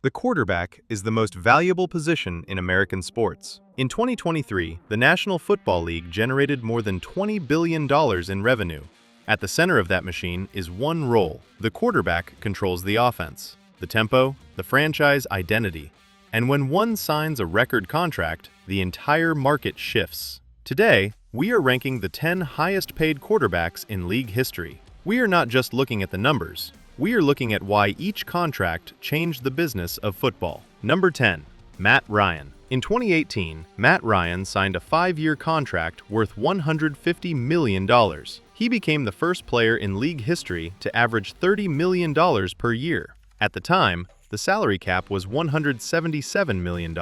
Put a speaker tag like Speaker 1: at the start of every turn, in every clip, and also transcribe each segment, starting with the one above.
Speaker 1: The quarterback is the most valuable position in American sports. In 2023, the National Football League generated more than $20 billion in revenue. At the center of that machine is one role. The quarterback controls the offense, the tempo, the franchise identity. And when one signs a record contract, the entire market shifts. Today, we are ranking the 10 highest-paid quarterbacks in league history. We are not just looking at the numbers. We are looking at why each contract changed the business of football. Number 10. Matt Ryan. In 2018, Matt Ryan signed a 5-year contract worth $150 million. He became the first player in league history to average $30 million per year. At the time, the salary cap was $177 million.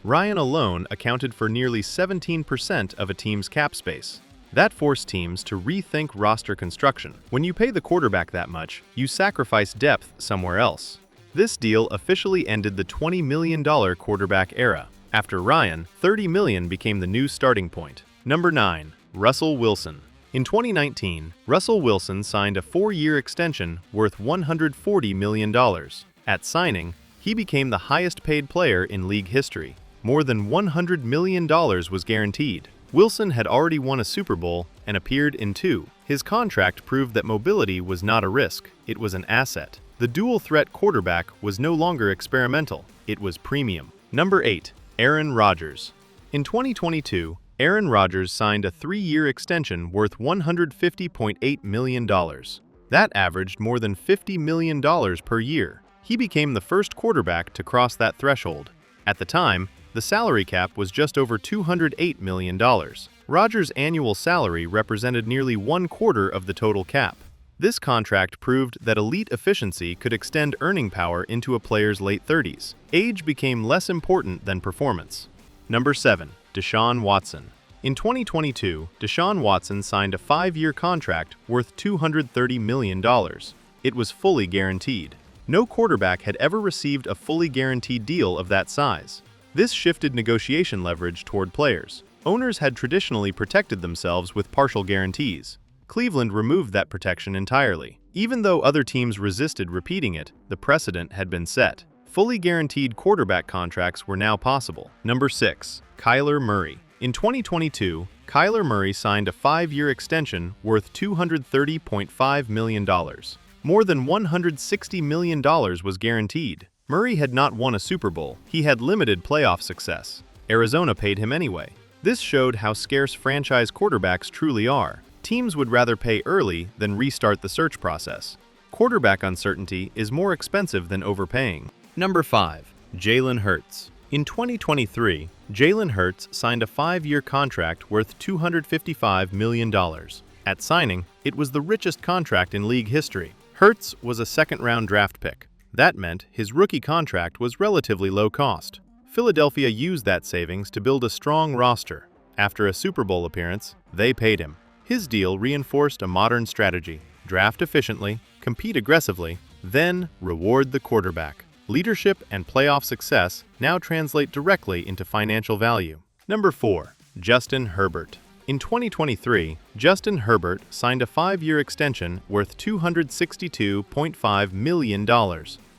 Speaker 1: Ryan alone accounted for nearly 17% of a team's cap space. That forced teams to rethink roster construction. When you pay the quarterback that much, you sacrifice depth somewhere else. This deal officially ended the $20 million quarterback era. After Ryan, $30 million became the new starting point. Number 9. Russell Wilson. In 2019, Russell Wilson signed a 4-year extension worth $140 million. At signing, he became the highest-paid player in league history. More than $100 million was guaranteed. Wilson had already won a Super Bowl and appeared in 2. His contract proved that mobility was not a risk, it was an asset. The dual-threat quarterback was no longer experimental, it was premium. Number 8. Aaron Rodgers. In 2022, Aaron Rodgers signed a 3-year extension worth $150.8 million. That averaged more than $50 million per year. He became the first quarterback to cross that threshold. At the time, the salary cap was just over $208 million. Rodgers' annual salary represented nearly 1/4 of the total cap. This contract proved that elite efficiency could extend earning power into a player's late 30s. Age became less important than performance. Number 7. Deshaun Watson. In 2022, Deshaun Watson signed a 5-year contract worth $230 million. It was fully guaranteed. No quarterback had ever received a fully guaranteed deal of that size. This shifted negotiation leverage toward players. Owners had traditionally protected themselves with partial guarantees. Cleveland removed that protection entirely. Even though other teams resisted repeating it, the precedent had been set. Fully guaranteed quarterback contracts were now possible. Number 6. Kyler Murray. In 2022, Kyler Murray signed a 5-year extension worth $230.5 million. More than $160 million was guaranteed. Murray had not won a Super Bowl. He had limited playoff success. Arizona paid him anyway. This showed how scarce franchise quarterbacks truly are. Teams would rather pay early than restart the search process. Quarterback uncertainty is more expensive than overpaying. Number 5. Jalen Hurts. In 2023, Jalen Hurts signed a 5-year contract worth $255 million. At signing, it was the richest contract in league history. Hurts was a second-round draft pick. That meant his rookie contract was relatively low cost. Philadelphia used that savings to build a strong roster. After a Super Bowl appearance, they paid him. His deal reinforced a modern strategy: draft efficiently, compete aggressively, then reward the quarterback. Leadership and playoff success now translate directly into financial value. Number 4. Justin Herbert. In 2023, Justin Herbert signed a 5-year extension worth $262.5 million.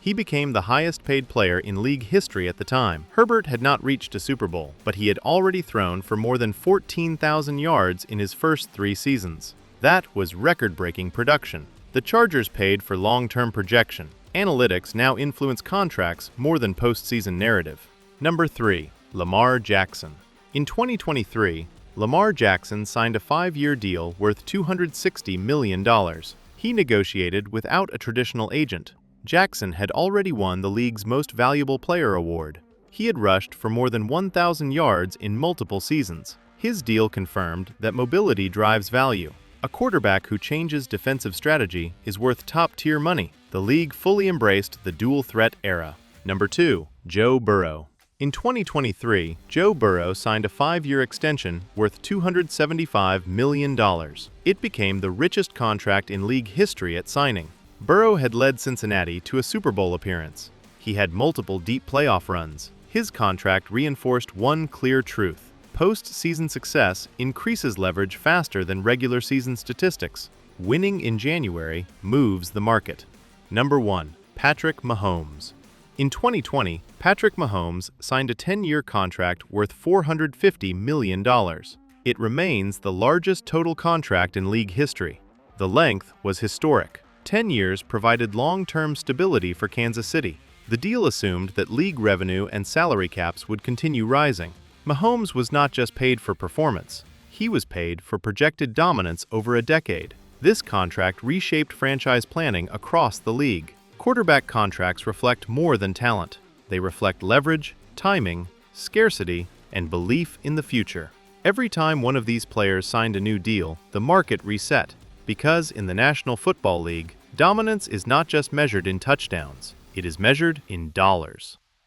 Speaker 1: He became the highest-paid player in league history at the time. Herbert had not reached a Super Bowl, but he had already thrown for more than 14,000 yards in his first 3 seasons. That was record-breaking production. The Chargers paid for long-term projection. Analytics now influence contracts more than postseason narrative. Number 3. Lamar Jackson. In 2023, Lamar Jackson signed a 5-year deal worth $260 million. He negotiated without a traditional agent. Jackson had already won the league's Most Valuable Player award. He had rushed for more than 1,000 yards in multiple seasons. His deal confirmed that mobility drives value. A quarterback who changes defensive strategy is worth top-tier money. The league fully embraced the dual-threat era. Number 2. Joe Burrow. In 2023, Joe Burrow signed a 5-year extension worth $275 million. It became the richest contract in league history at signing. Burrow had led Cincinnati to a Super Bowl appearance. He had multiple deep playoff runs. His contract reinforced one clear truth: post-season success increases leverage faster than regular season statistics. Winning in January moves the market. Number 1. Patrick Mahomes. In 2020, Patrick Mahomes signed a 10-year contract worth $450 million. It remains the largest total contract in league history. The length was historic. 10 years provided long-term stability for Kansas City. The deal assumed that league revenue and salary caps would continue rising. Mahomes was not just paid for performance. He was paid for projected dominance over a decade. This contract reshaped franchise planning across the league. Quarterback contracts reflect more than talent. They reflect leverage, timing, scarcity, and belief in the future. Every time one of these players signed a new deal, the market reset. Because in the National Football League, dominance is not just measured in touchdowns, it is measured in dollars.